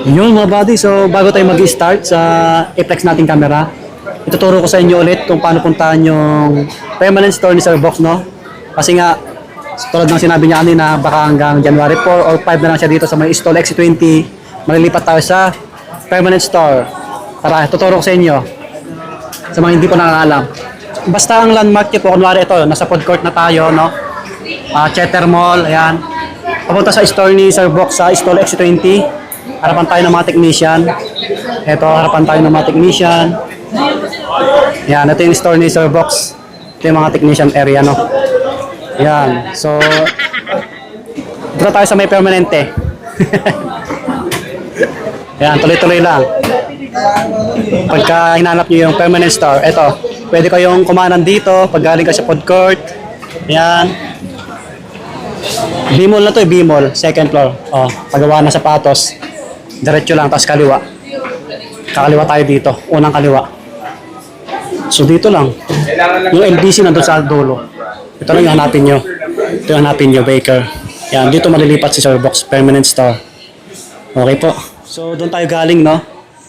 Yun mga buddy, so bago tayo mag-start sa i-flex nating camera, ituturo ko sa inyo ulit kung paano puntahan yung permanent store ni Sir Box, no? Kasi nga, tulad ng sinabi niya kanina, baka hanggang January 4 or 5 na lang siya dito sa may Stall X20, malilipat tayo sa permanent store. Tara, tuturo ko sa inyo, sa mga hindi po nakakaalam. Basta ang landmark niyo po, kunwari ito, nasa food court na tayo, no? Cheddar Mall, ayan. Papunta sa store ni Sir Box sa Stall X20. Harapan tayo ng mga technician. Ito, harapan tayo ng mga technician. Yan, ito yung store ni Sir Box. Ito yung mga technician area, no? Yan, so dito tayo sa may permanente. Yan, tuloy-tuloy lang. Pagka hinanap nyo yung permanent store, ito, pwede kayong kumanan dito pag galing ka sa food court. Yan. B-mall na to, B-mall, second floor. Oh, paggawa na sapatos. Diretso lang, tapos kaliwa. Kakaliwa tayo dito, unang kaliwa. So dito lang. Yung LBC nandun sa dulo. Ito lang yung hanapin nyo. Ito yung hanapin nyo, Baker. Yan, dito malilipat si Sir Box, permanent store. Okay po. So doon tayo galing, no?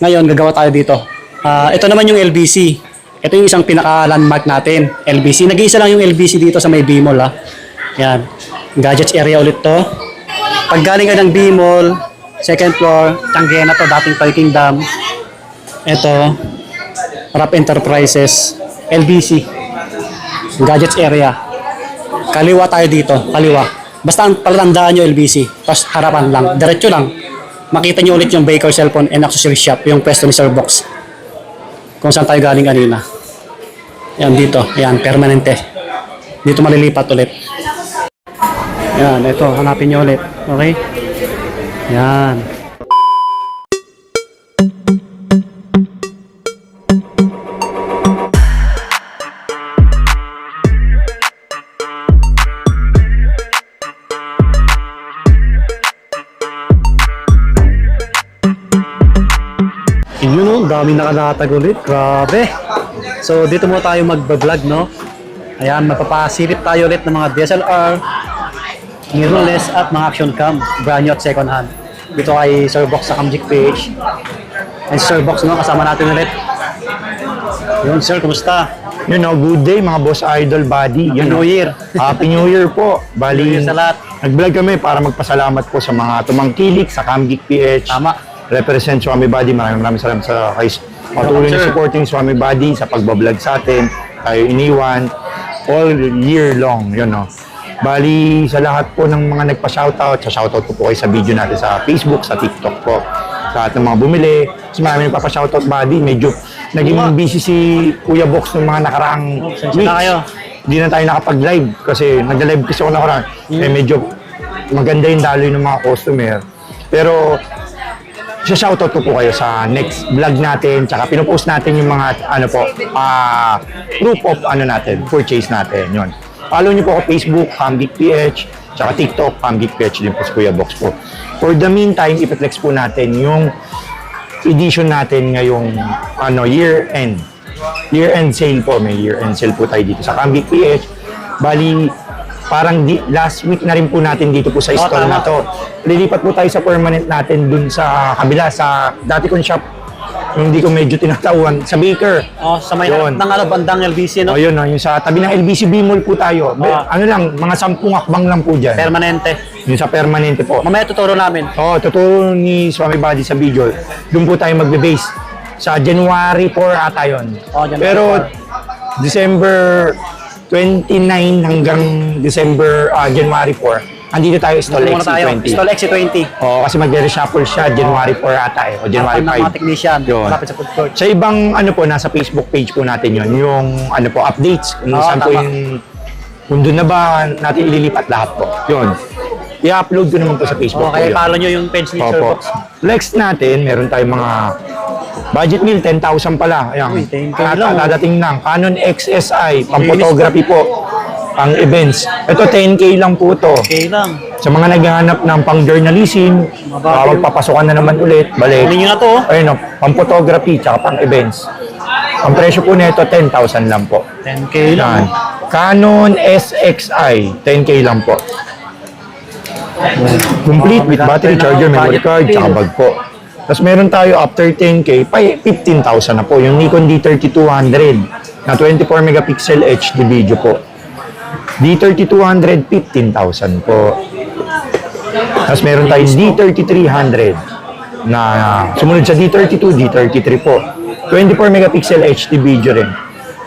Ngayon, gagawa tayo dito. Ito naman yung LBC. Ito yung isang pinaka-landmark natin, LBC. Nag-iisa lang yung LBC dito sa may B-mall, ha? Yan. Gadgets area ulit to. Pag galing ka ng B-mall, second floor, Tianggena to, dating Parking Dam. Ito, Rap Enterprises, LBC, Gadgets area. Kaliwa tayo dito, kaliwa. Basta ang palatandaan nyo LBC, tapos harapan lang, diretso lang. Makita nyo ulit yung Baker Cellphone and Accessory Shop, yung pwesto ni Sir Box. Kung saan tayo galing kanina. Yan dito, yan, permanente. Dito malilipat ulit. Yan, ito, hanapin nyo ulit. Okay? Yan. Yun o, daming nakalatag ulit. Grabe. So, dito muna tayo mag-vlog, no? Ayan, mapapasilip tayo ulit ng mga DSLR, mirrorless at mga action cam, brand new at second hand. Dito kay Sir Box sa Camgic PH. And Sir Box, no, kasama natin ulit. Yun, sir, kumusta? You know, good day mga boss idol body. Happy New Year. Happy New Year po. Bali, New Year sa lahat. nag-vlog kami para magpasalamat po sa mga tumangkilik sa Camgic PH. Tama. Represent Swami Body. Maraming salamat sa kay patuloy na supporting Swami Body sa pagbablog sa atin. Tayo iniwan all year long, you know. Bali, sa lahat po ng mga nagpa-shoutout, sa-shoutout po kayo sa video natin sa Facebook, sa TikTok po. Sa lahat ng mga bumili. Kasi marami nagpapa-shoutout body. Medyo naging busy si Kuya Box ng mga nakaraang weeks. Hindi na tayo nakapag-live kasi nag-live kasi ako nakaraan. Eh medyo maganda yung daloy ng mga customer. Pero shoutout ko po kayo sa next vlog natin. Tsaka pinupost natin yung mga ano po, proof of ano natin, purchase natin. Yun. Follow niyo po ako Facebook, Camgic PH, tsaka TikTok, Camgic PH din po si Kuya Box po. For the meantime, ipiflex po natin yung edition natin ngayong year-end. Year-end sale po. May year-end sale po tayo dito sa Camgic PH. Bali, parang last week na rin po natin dito po sa store na to. Lilipat po tayo sa permanent natin dun sa kabila, sa dati kong shop. Yung hindi ko medyo tinatawan, sa Baker. Oh, sa may harap ng bandang LBC, no? Oh, yun, no? Yung sa tabi ng LBC B-Mall po tayo. Ano lang, mga 10 akbang lang po dyan. Permanente. Yung sa permanente po. Mamaya tuturo namin. Oo, tuturo ni Swami Body sa video. Doon po tayo magbe-base. Sa January 4 ata yun. Oh, January Pero December 29 hanggang January 4, andito tayo Stall X20. Stall X20. Oo, kasi magre-reshuffle siya January 4 ata o January 5. Mga technician, Yun. malapit sa food court. Sa ibang nasa Facebook page po natin yun, yung updates, kung saan po yung, kung doon na ba natin ililipat lahat po. Yun. I-upload ko naman po sa Facebook. Okay, follow nyo yung page ni Sir Box. Next natin, meron tayong mga budget meal, 10,000 pala. Ayan. Uy, 10K lang. Dadating lang. Canon XSI, pang photography po, pang events. Ito, 10K lang po to. Okay lang. Sa mga naghahanap ng pang journalism, magpapasokan na naman ulit, balik. Kunin nyo na to. Ayun, pang photography, tsaka pang events. Ang presyo po nito 10,000 lang po. 10K lang. Yan. Canon SXI, 10K lang po. Complete with battery, charger, memory card, tsaka bag po. Tapos meron tayo after 10K, pa 15,000 na po. Yung Nikon D3200 na 24 megapixel HD video po. D3200, 15,000 po. Tapos meron tayong D3300 na sumunod sa D32, D33 po. 24 megapixel HD video rin.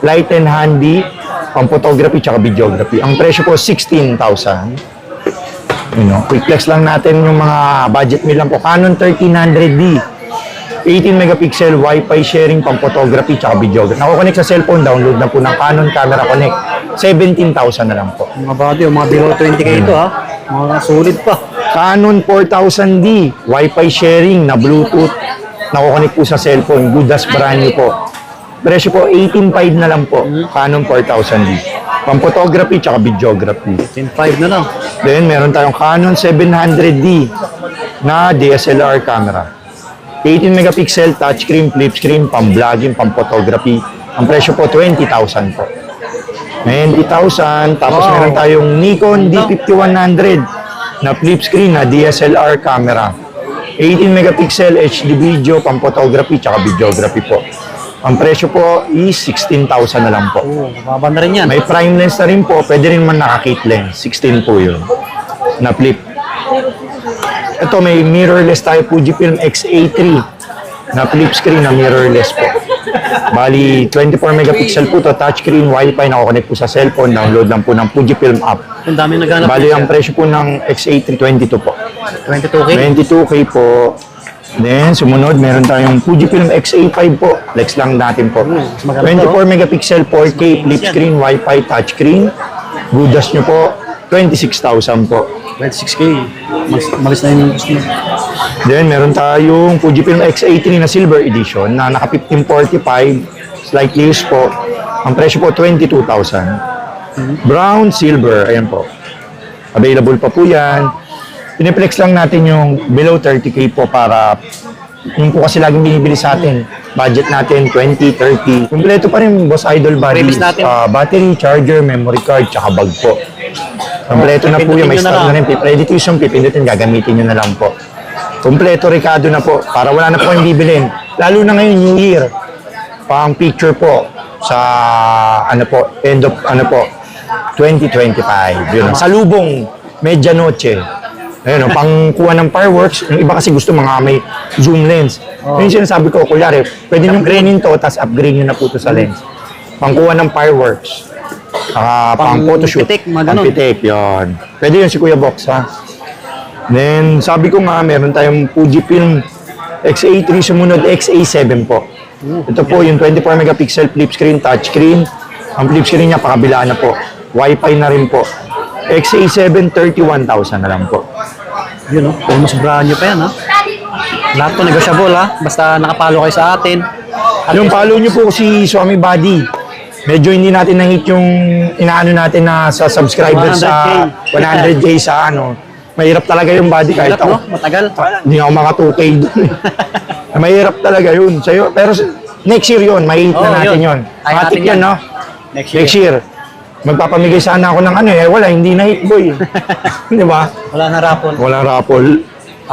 Light and handy, pang photography tsaka videography. Ang presyo po 16,000. Quick flex lang natin yung mga budget meal lang po. Canon 1300D. 18 megapixel Wi-Fi sharing pang photography tsaka videography. Nako-connect sa cellphone, download na po ng Canon Camera Connect. 17,000 na lang po. Mga body, mga below 20k ito ha. Mga solid pa. Canon 4000D, Wi-Fi sharing na Bluetooth. Nako-connect po sa cellphone, good as brand new po. Presyo po 18,500 na lang po. Canon 4000D. Pang photography tsaka videography. 10.5 na lang. Then meron tayong Canon 700D na DSLR camera. 18 megapixel touchscreen, flip screen, pang vlogging, pang photography. Ang presyo po 20,000 po. 20,000. Tapos meron tayong Nikon D5100 na flip screen na DSLR camera. 18 megapixel HD video, pang photography, tsaka videography po. Ang presyo po is 16,000 na lang po. Mababa na rin yan. May prime lens na rin po, pwede rin man naka-kit lens. 16 po yun. Na flip. Ito may mirrorless tayo, Fujifilm X-A3 na flip screen na mirrorless po. Bali, 24 megapixel po to, touchscreen, Wi-Fi, nako-connect po sa cellphone, download lang po ng Fujifilm app. Ang dami naghanap. Bali, ang presyo po ng X-A3, 22 po. 22k. 22K po. Then, sumunod, meron tayong Fujifilm X-A5 po. Flex lang natin po. 24 megapixel, 4K, flip screen, Wi-Fi, touchscreen. Gudas nyo po, 26,000 po. 26k. Malis na yung gusto. Then, meron tayong Fujifilm X-A3 na Silver Edition na naka 1545, slightly used po. Ang presyo po, 22,000. Brown, silver, ayan po. Available pa po yan. Piniplex lang natin yung below 30k po para yung po kasi laging binibili sa atin. Budget natin, 20, 30. Kompleto pa rin, Boss Idol body. Previous natin. Battery, charger, memory card, tsaka bag po. Kompleto na po yung may Pipindutin nyo na stock na lang. rin. Ready to use yung pipindutin, gagamitin nyo na lang po. Kompleto, Ricardo na po. Para wala na po kayong bibilin. Lalo na ngayon, New Year. Pang picture po sa, end of, 2025. Yun. Sa lubong, medianoche. Ayun, pang kuha ng fireworks. Yung iba kasi gusto mga may zoom lens. Yung sinasabi ko, kulyari, pwede nyo greenin to, tapos upgrade nyo na po to sa lens. Pang kuha ng fireworks. Pang photoshoot. pitik, mga ganun. Pang pitik, yun. Pwede yun si Kuya Box, ha? Then, sabi ko nga, meron tayong Fujifilm X-A3, sumunod X-A7 po. Ito po yung 24 megapixel flip screen, touchscreen. Ang flip screen niya, pakabilaan na po. Wi-Fi na rin po. XA7, 31,000 na lang po. Yun almost brand new pa yan ha. Lahat po negotiable ha. Basta nakapalo kayo sa atin. At Yung follow nyo po si Swami Buddy. Medyo hindi natin na-hit yung inaano natin na sa subscribers sa 100K sa Mahirap talaga yung body kahit hirap, ako. no? Matagal. Hindi ako maka 2K doon. Mahirap talaga yun. Sa'yo, pero next year yun, may hit na natin yun. Kaya natin Matik yan, no? Next year. Magpapamigay sana ako ng wala, hindi na hit boy. Di ba? Wala na rapon. Walang raffle.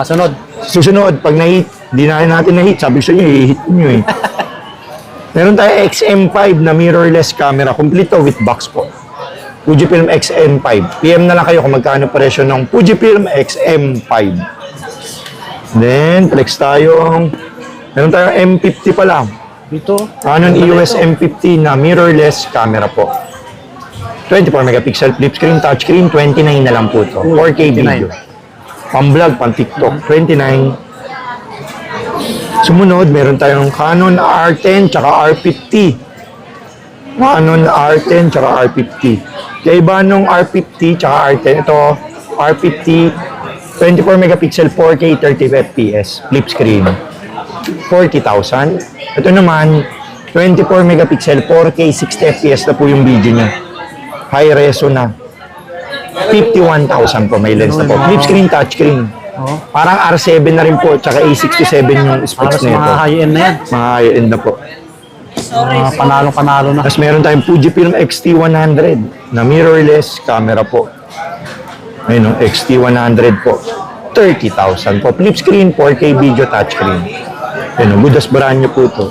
Sunod. Susunod, pag na-hit, di na natin na-hit. Sabi ko sa inyo, i-hit nyo eh. Meron tayo XM5 na mirrorless camera. Complete to with box po. Fujifilm XM5. PM na lang kayo kung magkano presyo ng Fujifilm XM5. Then, flex tayong... Meron tayong M50 pa lang. Ito. Canon EOS M50 na mirrorless camera po. 24 megapixel flip screen, touchscreen, 29 na lang po ito. 4K video. Pang-vlog, pang-TikTok, 29. Sumunod, meron tayong Canon R10 tsaka R50. Canon R10 tsaka R50. Kaiba nung R50 tsaka R10, ito R50 24 megapixel 4K 30 fps flip screen. 40,000. Ito naman 24 megapixel 4K 60 fps na po yung video niya. High reso na. 51,000 po may lens na po. Flip screen, touchscreen. Parang R7 na rin po, tsaka A67 yung specs Halos na ito. mga high-end na yan. Mga high-end na po. Panalo-panalo na. Tapos meron tayong Fujifilm X-T100 na mirrorless camera po. Ayun, XT100 po. 30,000 po. Flip screen, 4K video touchscreen. Yan, good as brand new po to.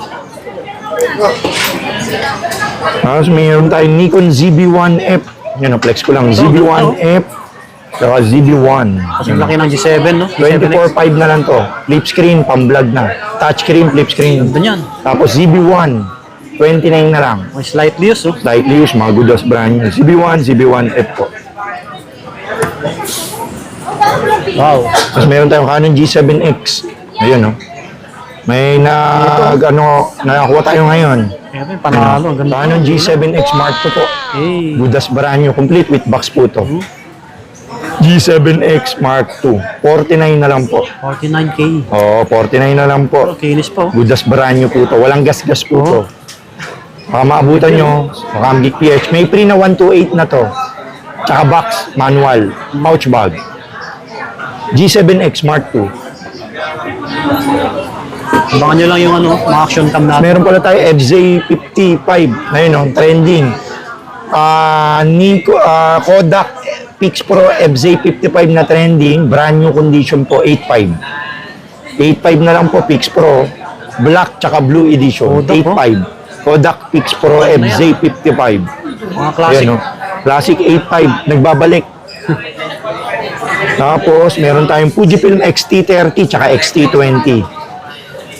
Tapos mayroon tayong Nikon ZB-1F. Yan, flex ko lang. ZB-1F. Saka ZB-1. Kasi laki ng G7, no? 24.5 na lang to. Flip screen, pang-vlog na. Touchscreen, flip screen. Ganda niyan. Tapos ZB-1, 29 na lang. May slightly use, oh. Slightly used, mga good as brand new. ZB-1, ZB-1F po. Wow. Tapos meron tayong Canon G7X. Ayun, no? May nakakuha tayo ngayon. Kaya pa, panalo. Ang ganda. Canon G7X Mark II po. Hey. Good as brand new. Complete with box po to. G7X Mark II. 49 na lang po. 49K. Oo, 49 na lang po. Kinis po. Good as brand new po to. Walang gas-gas po to. Baka maabutan nyo, Camgic PH. May free na 128 na to. Tsaka box, manual, pouch bag. G7X Mark II. Abangan nyo lang yung mga action cam natin. Meron pala tayo FZ55. Ngayon, no, trending. Kodak Pix Pro FZ55 na trending. Brand new condition po, 8.5. 8.5 na lang po, Pix Pro. Black tsaka blue edition, Kodak, 8.5. Kodak Pix Pro FZ55. Mga classic. Ayan, no? Classic 8.5. Nagbabalik. Tapos, meron tayong Fujifilm X-T30 tsaka X-T20.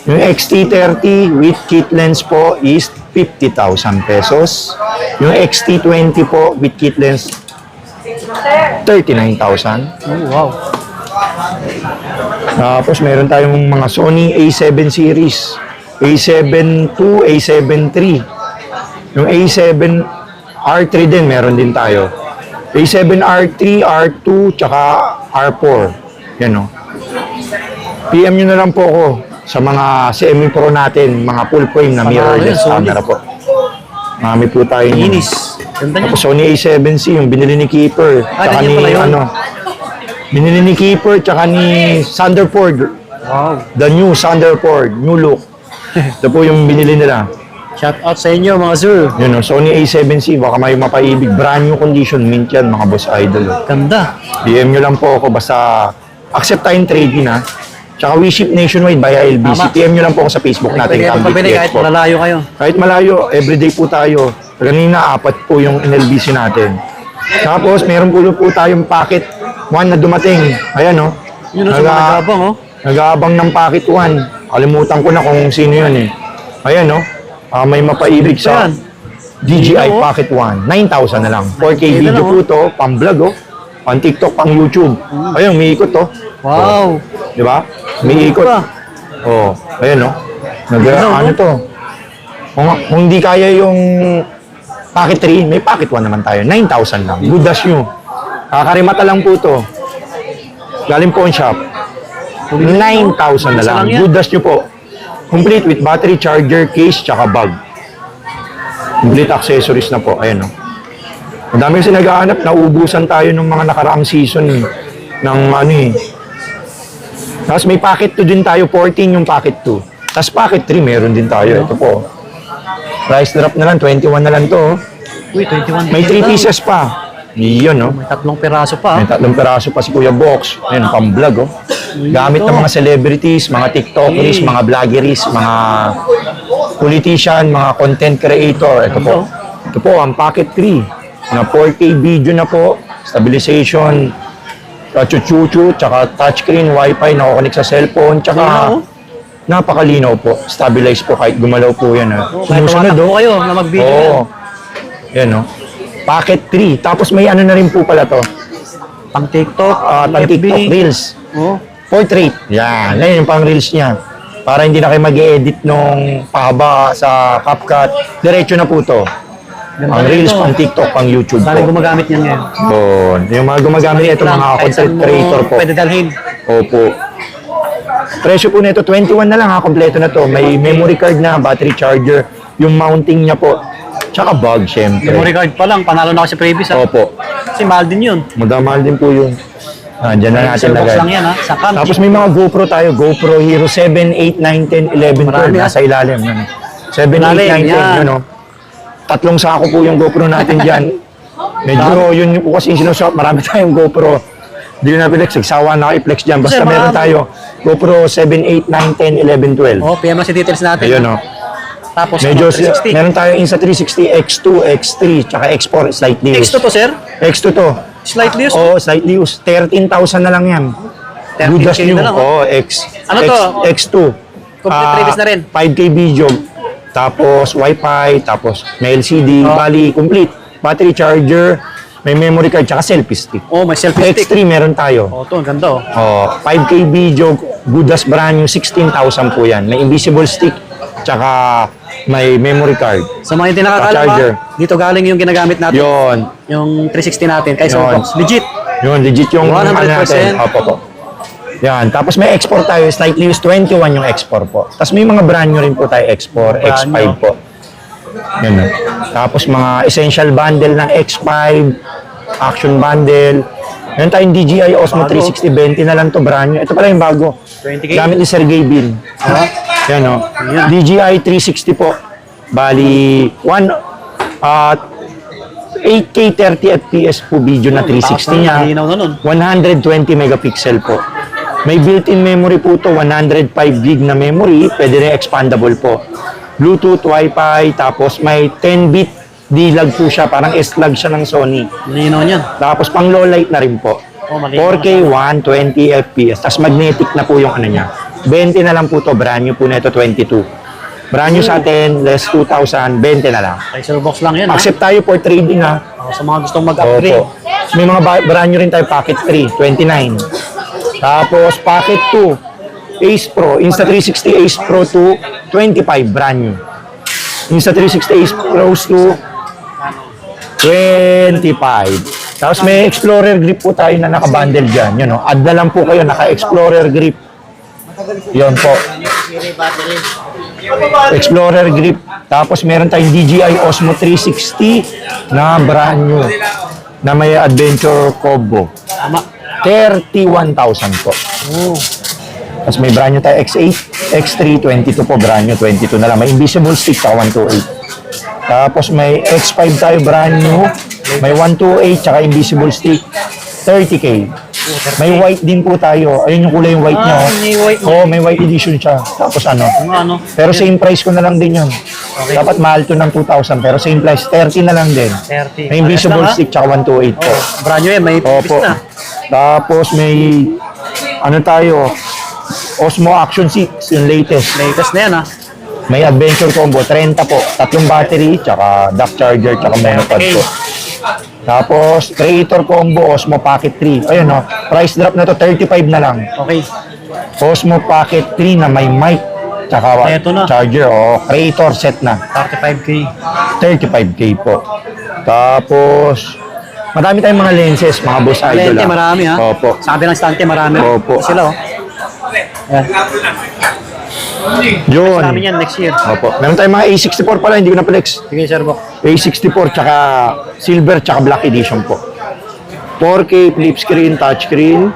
Yung X-T30 with kit lens po is 50,000 pesos. Yung X-T20 po with kit lens, 39,000. Oh, wow. Tapos, meron tayong mga Sony A7 series. A7 II, A7 III. Yung A7 R3 din, meron din tayo. A7 R3, R2, tsaka R4. Yan, no? PM nyo na lang po ako sa mga semi-pro natin, mga full frame na mirrorless camera po. Marami po tayo niyan. Kinis. Ganda niya. Tapos Sony A7C, yung binili ni Keeper, tsaka ganyan ni, pala yun. binili ni Keeper, tsaka ni Thunderford. Wow. The new Thunderford, new look. Ito po yung binili nila. Shout out sa inyo, mga sir. Yun, no? Sony A7C, baka may mapaibig. Brand new condition, mint yan, mga boss idol. Ganda. DM nyo lang po ako, basta accept tayong trade-in, ha? Tsaka we ship nationwide via LBC. Tama. PM nyo lang po ako sa Facebook natin. Pwede Camgic pabili PH kahit po. malalayo kayo. Kahit malayo, everyday po tayo. Kanina, 4 po yung NLBC natin. Tapos, meron po tayong packet 1 na dumating. Ayan, no? Yun ang sa mga nagabang, oh. Nag-aabang ng packet 1. Kalimutan ko na kung sino yun, eh. Ayan, no? May mapaibig sa Ayan. DJI Dito, oh. Pocket 1. 9,000 na lang. 4K 9K na video lang, po to. Pang vlog, oh. Pang TikTok, pang YouTube. Ayun, may ikot, oh. Wow. Di ba? May ikot. pa. Oh, ayan, no? Ano, Ano to? Kung hindi kaya yung Pocket 3, may Pocket 1 naman tayo. 9,000 lang. Good as new. Kakarimata lang po to. Galing pawn shop. 9,000 na lang. Isa lang yan. Good as new po. Complete with battery, charger, case, tsaka bag. Complete accessories na po. Ayan, no? Madami kasi nag-aanap. Nauubusan tayo ng mga nakaraang season ng Tapos may Pocket 2 din tayo. 14 yung Pocket 2. Tapos Pocket 3 meron din tayo. Ito po. Price drop na lang. 21 na lang to. Uy, 21. May 3 pieces pa. Iyon, no? May 3 piraso pa. May 3 peraso pa si Kuya Box. Ayun, pang-vlog, oh. Gamit ng mga celebrities, mga TikTokers, mga vloggeries, mga politician, mga content creator. Ito po. Ito po, ang Pocket 3. Na 4K video na po. Stabilization, chuchu, tsaka touchscreen, wifi, nakukonek sa cellphone, tsaka napakalinaw po. Stabilize po kahit gumalaw po yan. Kahit tumatakbo kayo na mag-video yan. Oo. Yan, no? Pocket 3. Tapos may ano na rin po pala to. Pang TikTok, Pang TikTok Reels. Oh. Portrait. Yan. Yan yung pang Reels niya. Para hindi na kayo mag-edit nung pahaba sa CapCut. Diretso na po to. Ganda Pang na Reels, ito. pang TikTok, pang YouTube Dali po. gumagamit yan ngayon. Yun. Yung mga gumagamit ito, mga Kahit content saan mo creator po. Pwede dalhin. Opo. Presyo po nito, 21 na lang ha, kompleto na to. May memory card na, battery charger, yung mounting niya po. Tsaka bag, syempre. Memory card pa lang, panalo na ako sa previous ha. Opo. Kasi mahal din yun. Madamahal din po yun. Diyan na natin Sa box lagay. lang yan ha. Sa Camgic. Tapos may mga GoPro tayo. GoPro Hero 7, 8, 9, 10, 11, 12. Marami, Nasa ilalim. Yun. 7, 8, Ilalim, 9, 10. yan. Yun, oh. 3 sako po yung GoPro natin dyan. Medyo yun po kasi yung sinusuot. Marami tayong GoPro. Hindi ko na flex. Nagsawa na kayo i-flex dyan. Basta Sir, meron marami. tayo. GoPro 7, 8, 9, 10, 11, 12. Oh, PM lang si details natin. Ayun o. Tapos, Medyo, 360. meron tayo Insta360 X2, X3, tsaka X4, slightly used. X2 to, sir? X2 to. Slightly used? Oo, slightly used. 13,000 na lang yan. 13K Good as new. na lang, oh. Oo, X. Ano to? X2. Complete release na rin. 5K video. Tapos Wi-Fi, tapos may LCD, Oh. bali complete. Battery charger, may memory card, tsaka selfie stick. Oh, may selfie stick. X3 meron tayo. Oh, ito, ang ganda, oh. Oh, 5K video, good as brand new, 16,000 po yan. May invisible stick, tsaka may memory card. Sa mga hindi nakakaalam Charger. ha, dito galing yung ginagamit natin. Yon, Yung 360 natin kay Yun. Soulbox. Legit. yun, legit yung 100%. Opo, po. Yan, tapos may export tayo, slightly used 21 yung export po. Tapos may mga brand new rin po tayo, X4, Brand X5 new. po. Yan na. Tapos mga essential bundle ng X5, action bundle. Meron tayong DJI Osmo Bago. 360, 20 na lang to brand new. Ito pala yung bago. 20K? Gamit ni Sergey Bin. Yan o. Yan. DJI 360 po. Bali, 8K 30 FPS po video na 360 niya. Linaw na nun. 120 megapixel po. May built-in memory po to, 105 gig na memory, pwede rin expandable po. Bluetooth, Wi-Fi, tapos may 10-bit D-Log po siya, parang S-Log siya ng Sony. Linaw niyan. Tapos pang low light na rin po. Oh, maliit 4K, 120 FPS, tapos magnetic na po yung ano niya. 20 na lang po to, brand new po na ito, 22. Brand new sa atin, less 2,000, 20 na lang. Kay Soulbox lang yan, ha? Accept tayo for trading ha. Oh, sa mga gustong mag-upgrade. Opo. May mga brand new rin tayo, Pocket 3, 29. Tapos Pocket 2, Ace Pro, Insta360 Ace Pro 2, 25, brand new. Insta360 Ace Pro 2, 25. Tapos may Explorer grip po tayo na nakabundle dyan. Yun, no? Add na lang po kayo, naka-Explorer grip. Yun po. Explorer grip. Tapos meron tayong DJI Osmo 360 na brand new na may adventure combo. Tama. 31,000 po. Oh. Tapos may brand new tayo X8, X3, 22 po, brand new, 22 na lang. May invisible stick sa 128. Tapos may X5 tayo, brand new. May 128, tsaka invisible stick, 30K. May white din po tayo. Ayun yung kulay yung white niya. May white. Oo, may white edition siya. Tapos ano. Ano? Pero same price ko na lang din yun. Dapat mahal to ng 2,000, pero same price, 30 na lang din. 30. May invisible Parehas lang, ha? stick, tsaka 128 po. Brand new yan, may Opo. pipis na. Tapos may ano tayo, Osmo Action 6, yung latest. Latest na yan, ha? May adventure combo, 30 po. Tatlong battery, tsaka dock charger, tsaka monopod po. Tapos, creator combo, Osmo Pocket 3. Ayun no, price drop na to, 35 na lang. Okay. Osmo Pocket 3 na may mic, tsaka Eto na. charger, creator set na. 35K. 35K po. Tapos, madami tayong mga lenses, mga boss idol. Lente, ah. marami, ha? Opo. Sabi ng stante, marami. Opo. Ito sila, oh. Yan. Yun. Marami yan next year. Opo. Meron tayong mga A64 pala, hindi ko na-flex. Sige, Sir Bok. A64 tsaka silver tsaka black edition po. 4K flip screen, touch screen.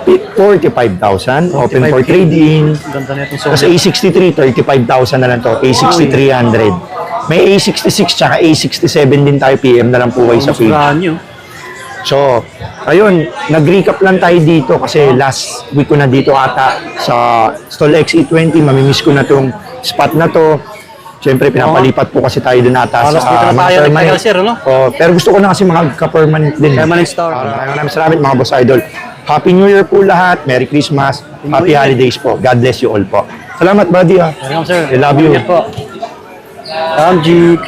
45,000. Open for 45K. trade-in. Ganda na itong Tapos solar. A63, 35,000 na lang to. A6300. May A66 tsaka A67 din tayo. PM na lang po kayo sa Almost page. brand new. So, ayun, nag-recap lang tayo dito kasi last week ko na dito ata sa Stall XE20. Mamimiss ko na tong spot na to. Siyempre, pinapalipat po kasi tayo dun ata Halos sa dito na mga tayo permanent. nagtagal, sir, ano? Oh, pero gusto ko na kasi magka-permanent din. Permanent store. Maraming salamat mga boss idol. Happy New Year po lahat. Merry Christmas. Happy Year. holidays po. God bless you all po. Salamat, buddy. Welcome, sir. I love you. Welcome po. Jig.